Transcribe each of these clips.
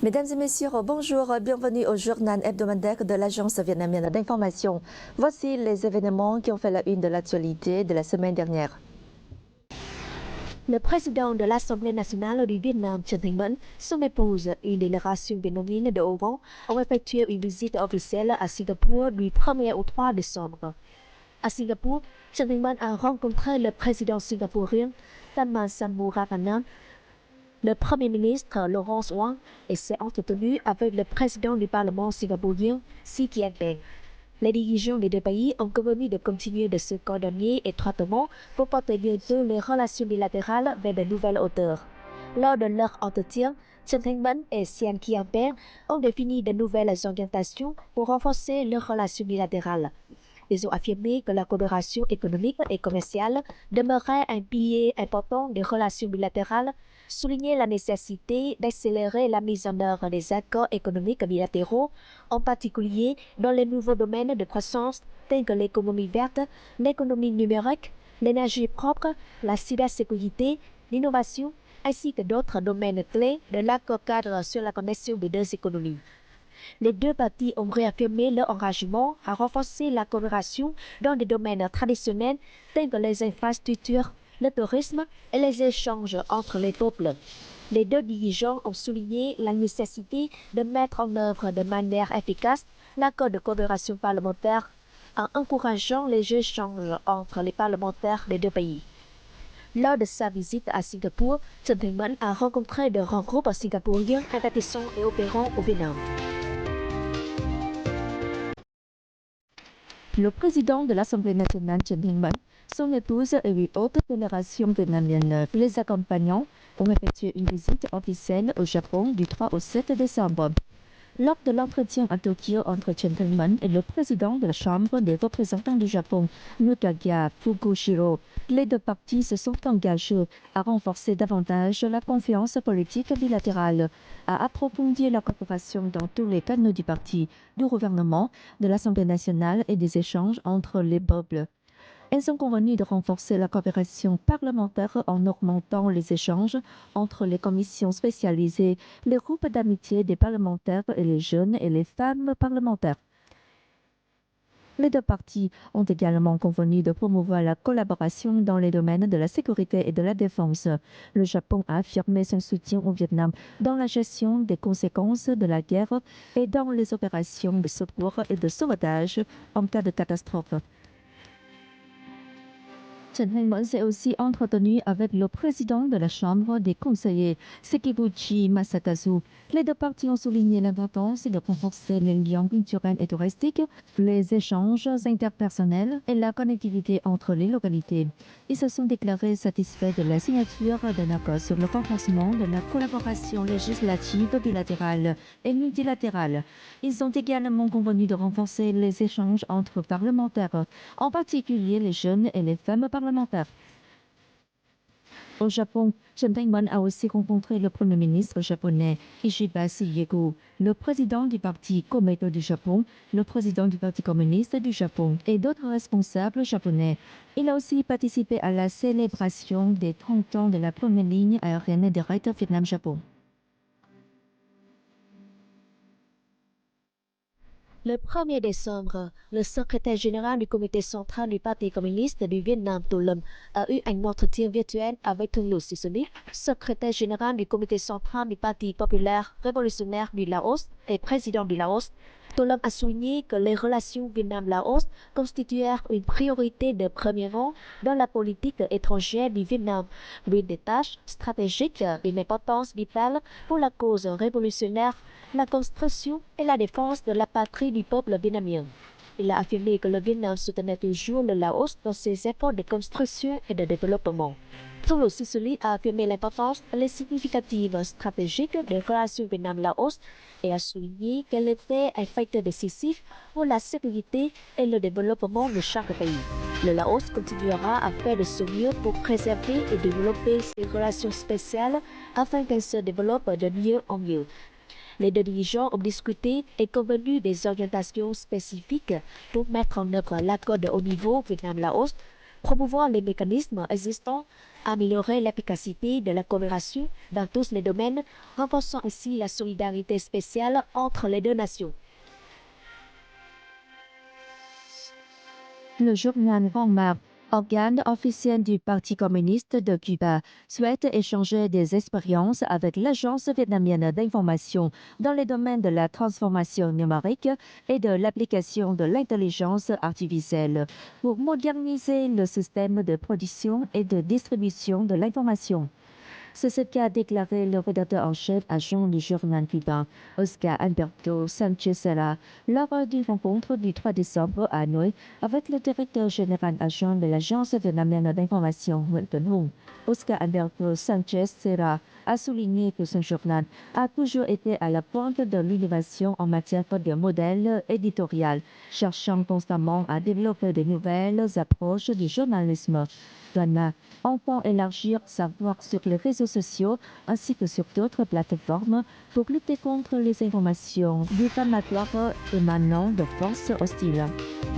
Mesdames et messieurs, bonjour, bienvenue au journal hebdomadaire de l'Agence vietnamienne d'information. Voici les événements qui ont fait la une de l'actualité de la semaine dernière. Le président de l'Assemblée nationale du Vietnam, Trần Thanh Mẫn, son épouse, une délégation vietnamienne de haut rang, ont effectué une visite officielle à Singapour du 1er au 3 décembre. À Singapour, Trần Thanh Mẫn a rencontré le président singapourien Tharman Shanmugaratnam, le premier ministre Lawrence Wong et s'est entretenu avec le président du Parlement singapourien Xi Jinping. Les dirigeants des deux pays ont convenu de continuer de se coordonner étroitement pour porter bientôt les relations bilatérales vers de nouvelles hauteurs. Lors de leur entretien, Trần Thanh Mẫn et Xi Jinping ont défini de nouvelles orientations pour renforcer leurs relations bilatérales. Ils ont affirmé que la coopération économique et commerciale demeurait un pilier important des relations bilatérales, souligné la nécessité d'accélérer la mise en œuvre des accords économiques bilatéraux, en particulier dans les nouveaux domaines de croissance tels que l'économie verte, l'économie numérique, l'énergie propre, la cybersécurité, l'innovation, ainsi que d'autres domaines clés de l'accord cadre sur la connexion des deux économies. Les deux parties ont réaffirmé leur engagement à renforcer la coopération dans des domaines traditionnels tels que les infrastructures, le tourisme et les échanges entre les peuples. Les deux dirigeants ont souligné la nécessité de mettre en œuvre de manière efficace l'accord de coopération parlementaire en encourageant les échanges entre les parlementaires des deux pays. Lors de sa visite à Singapour, Trần Thanh Mẫn a rencontré de grands groupes singapouriens investissant et opérant au Vietnam. Le président de l'Assemblée nationale, Trần Thanh Mẫn, son épouse et 8 autres générations vietnamiennes les accompagnant ont effectué une visite officielle au Japon du 3 au 7 décembre. Lors de l'entretien à Tokyo entre Trần Thanh Mẫn et le président de la Chambre des représentants du Japon, Nukaga Fukushiro, les deux parties se sont engagées à renforcer davantage la confiance politique bilatérale, à approfondir la coopération dans tous les canaux du parti, du gouvernement, de l'Assemblée nationale et des échanges entre les peuples. Elles ont convenu de renforcer la coopération parlementaire en augmentant les échanges entre les commissions spécialisées, les groupes d'amitié des parlementaires et les jeunes et les femmes parlementaires. Les deux parties ont également convenu de promouvoir la collaboration dans les domaines de la sécurité et de la défense. Le Japon a affirmé son soutien au Vietnam dans la gestion des conséquences de la guerre et dans les opérations de secours et de sauvetage en cas de catastrophe. Trần Thanh Mẫn s'est aussi entretenu avec le président de la Chambre des conseillers, Sekiguchi Masakazu. Les deux parties ont souligné l'importance de renforcer les liens culturels et touristiques, les échanges interpersonnels et la connectivité entre les localités. Ils se sont déclarés satisfaits de la signature d'un accord sur le renforcement de la collaboration législative bilatérale et multilatérale. Ils ont également convenu de renforcer les échanges entre parlementaires, en particulier les jeunes et les femmes parlementaires. Au Japon, Trần Thanh Mẫn a aussi rencontré le Premier ministre japonais Ishibashi Yegu, le président du parti Komeito du Japon, le président du Parti communiste du Japon et d'autres responsables japonais. Il a aussi participé à la célébration des 30 ans de la première ligne aérienne directe Vietnam-Japon. Le 1er décembre, le secrétaire général du comité central du Parti communiste du Vietnam, Tô Lâm, a eu un entretien virtuel avec Thong Lô Sisulit, secrétaire général du comité central du Parti populaire révolutionnaire du Laos et président du Laos. Tô Lâm a souligné que les relations Vietnam-Laos constituèrent une priorité de premier rang dans la politique étrangère du Vietnam, l'une des tâches stratégiques d'une importance vitale pour la cause révolutionnaire, la construction et la défense de la patrie du peuple vietnamien. Il a affirmé que le Vietnam soutenait toujours le Laos dans ses efforts de construction et de développement. Thong Lô Sisulit a affirmé l'importance et les significatives stratégiques des relations Vietnam-Laos et a souligné qu'elle était un facteur décisif pour la sécurité et le développement de chaque pays. Le Laos continuera à faire de son mieux pour préserver et développer ses relations spéciales afin qu'elles se développent de mieux en mieux. Les deux dirigeants ont discuté et convenu des orientations spécifiques pour mettre en œuvre l'accord de haut niveau Vietnam-Laos, promouvoir les mécanismes existants, améliorer l'efficacité de la coopération dans tous les domaines, renforçant ainsi la solidarité spéciale entre les deux nations. Le journal Rangmar, organe officiel du Parti communiste de Cuba, souhaite échanger des expériences avec l'Agence vietnamienne d'information dans les domaines de la transformation numérique et de l'application de l'intelligence artificielle pour moderniser le système de production et de distribution de l'information. C'est ce qu'a déclaré le rédacteur en chef adjoint du journal cubain, Oscar Alberto Sanchez Serra, lors d'une rencontre du 3 décembre à Hanoï avec le directeur général adjoint de l'Agence vietnamienne d'information, Nguyễn Tuấn Hùng. Oscar Alberto Sanchez Serra a souligné que son journal a toujours été à la pointe de l'innovation en matière de modèles éditorial, cherchant constamment à développer de nouvelles approches du journalisme. Ghana entend élargir sa voix sur les réseaux sociaux ainsi que sur d'autres plateformes pour lutter contre les informations diffamatoires émanant de forces hostiles.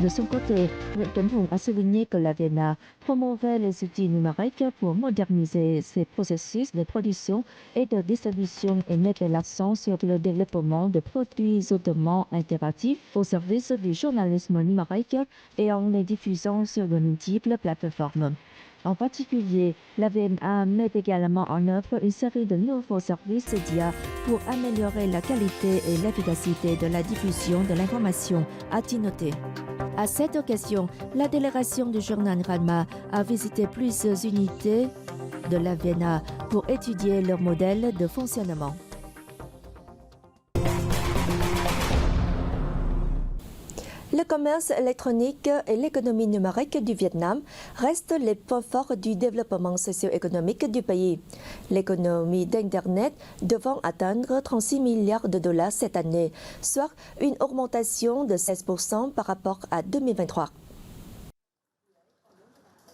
De son côté, Nguyễn Tuấn Hùng a souligné que la VNA promouvait les outils numériques pour moderniser ses processus de production et de distribution et mettait l'accent sur le développement de produits hautement interactifs au service du journalisme numérique et en les diffusant sur de multiples plateformes. En particulier, la VNA met également en œuvre une série de nouveaux services d'IA pour améliorer la qualité et l'efficacité de la diffusion de l'information, a-t-il noté. À cette occasion, la délégation du journal Ranma a visité plusieurs unités de la VNA pour étudier leur modèle de fonctionnement. Le commerce électronique et l'économie numérique du Vietnam restent les points forts du développement socio-économique du pays. L'économie d'Internet devant atteindre 36 milliards de dollars cette année, soit une augmentation de 16% par rapport à 2023.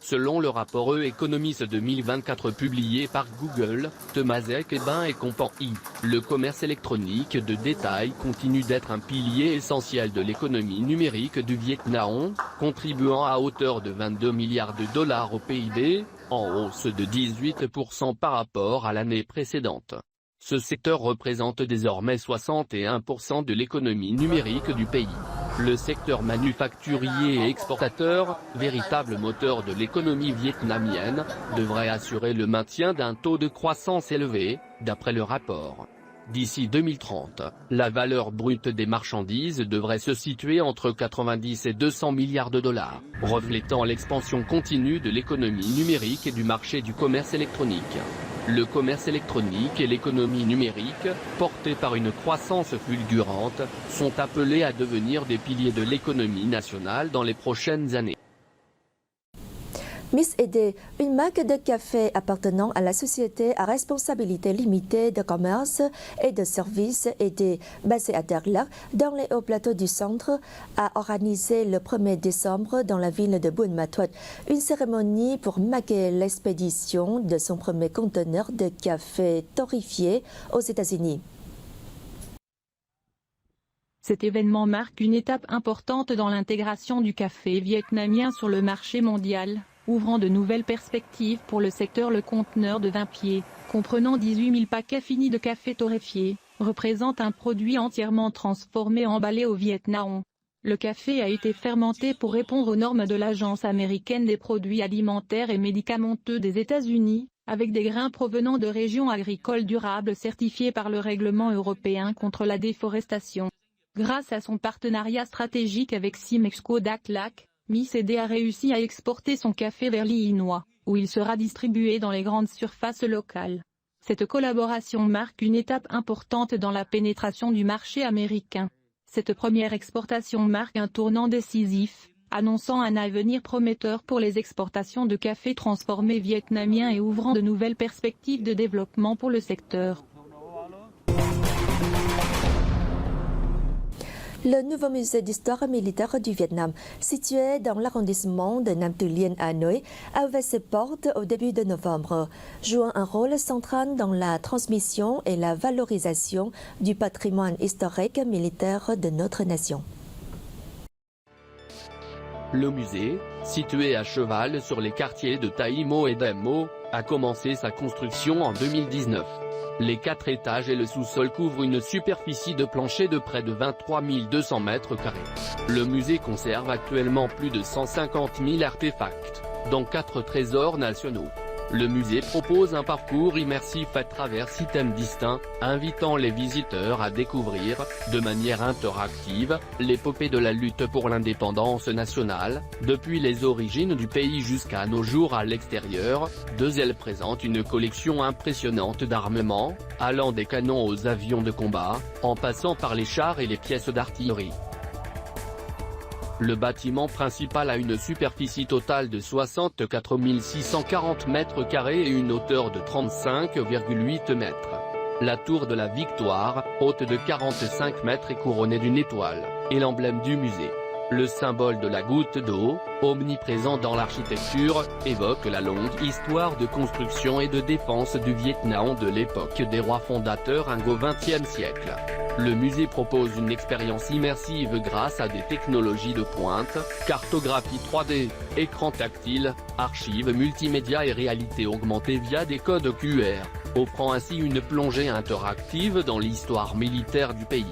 Selon le rapport Economist 2024 publié par Google, Temasek et compagnie, le commerce électronique de détail continue d'être un pilier essentiel de l'économie numérique du Vietnam, contribuant à hauteur de 22 milliards de dollars au PIB, en hausse de 18% par rapport à l'année précédente. Ce secteur représente désormais 61% de l'économie numérique du pays. Le secteur manufacturier et exportateur, véritable moteur de l'économie vietnamienne, devrait assurer le maintien d'un taux de croissance élevé, d'après le rapport. D'ici 2030, la valeur brute des marchandises devrait se situer entre 90 et 200 milliards de dollars, reflétant l'expansion continue de l'économie numérique et du marché du commerce électronique. Le commerce électronique et l'économie numérique, portés par une croissance fulgurante, sont appelés à devenir des piliers de l'économie nationale dans les prochaines années. Miss Ede, une marque de café appartenant à la société à responsabilité limitée de commerce et de services Ede, basée à Daguerre, dans les hauts plateaux du centre, a organisé le 1er décembre dans la ville de Buôn Ma Thuột une cérémonie pour marquer l'expédition de son premier conteneur de café torréfié aux États-Unis. Cet événement marque une étape importante dans l'intégration du café vietnamien sur le marché mondial, ouvrant de nouvelles perspectives pour le secteur. Le conteneur de 20 pieds, comprenant 18 000 paquets finis de café torréfié, représente un produit entièrement transformé et emballé au Vietnam. Le café a été fermenté pour répondre aux normes de l'Agence américaine des produits alimentaires et médicamenteux des États-Unis, avec des grains provenant de régions agricoles durables certifiées par le règlement européen contre la déforestation. Grâce à son partenariat stratégique avec Simexco Dac-Lac, Miss Ede a réussi à exporter son café vers l'Illinois, où il sera distribué dans les grandes surfaces locales. Cette collaboration marque une étape importante dans la pénétration du marché américain. Cette première exportation marque un tournant décisif, annonçant un avenir prometteur pour les exportations de café transformé vietnamien et ouvrant de nouvelles perspectives de développement pour le secteur. Le nouveau musée d'histoire militaire du Vietnam, situé dans l'arrondissement de Nam Tu Lien à Hanoï, a ouvert ses portes au début de novembre, jouant un rôle central dans la transmission et la valorisation du patrimoine historique militaire de notre nation. Le musée, situé à cheval sur les quartiers de Taïmo et d'Emmo, a commencé sa construction en 2019. Les 4 étages et le sous-sol couvrent une superficie de plancher de près de 23 200 mètres carrés. Le musée conserve actuellement plus de 150 000 artefacts, dont 4 trésors nationaux. Le musée propose un parcours immersif à travers 6 thèmes distincts, invitant les visiteurs à découvrir, de manière interactive, l'épopée de la lutte pour l'indépendance nationale, depuis les origines du pays jusqu'à nos jours à l'extérieur. Elle présente une collection impressionnante d'armements, allant des canons aux avions de combat, en passant par les chars et les pièces d'artillerie. Le bâtiment principal a une superficie totale de 64 640 mètres carrés et une hauteur de 35,8 mètres. La tour de la Victoire, haute de 45 mètres et couronnée d'une étoile, est l'emblème du musée. Le symbole de la goutte d'eau, omniprésent dans l'architecture, évoque la longue histoire de construction et de défense du Vietnam de l'époque des rois fondateurs au XXe siècle. Le musée propose une expérience immersive grâce à des technologies de pointe, cartographie 3D, écran tactile, archives multimédia et réalité augmentée via des codes QR, offrant ainsi une plongée interactive dans l'histoire militaire du pays.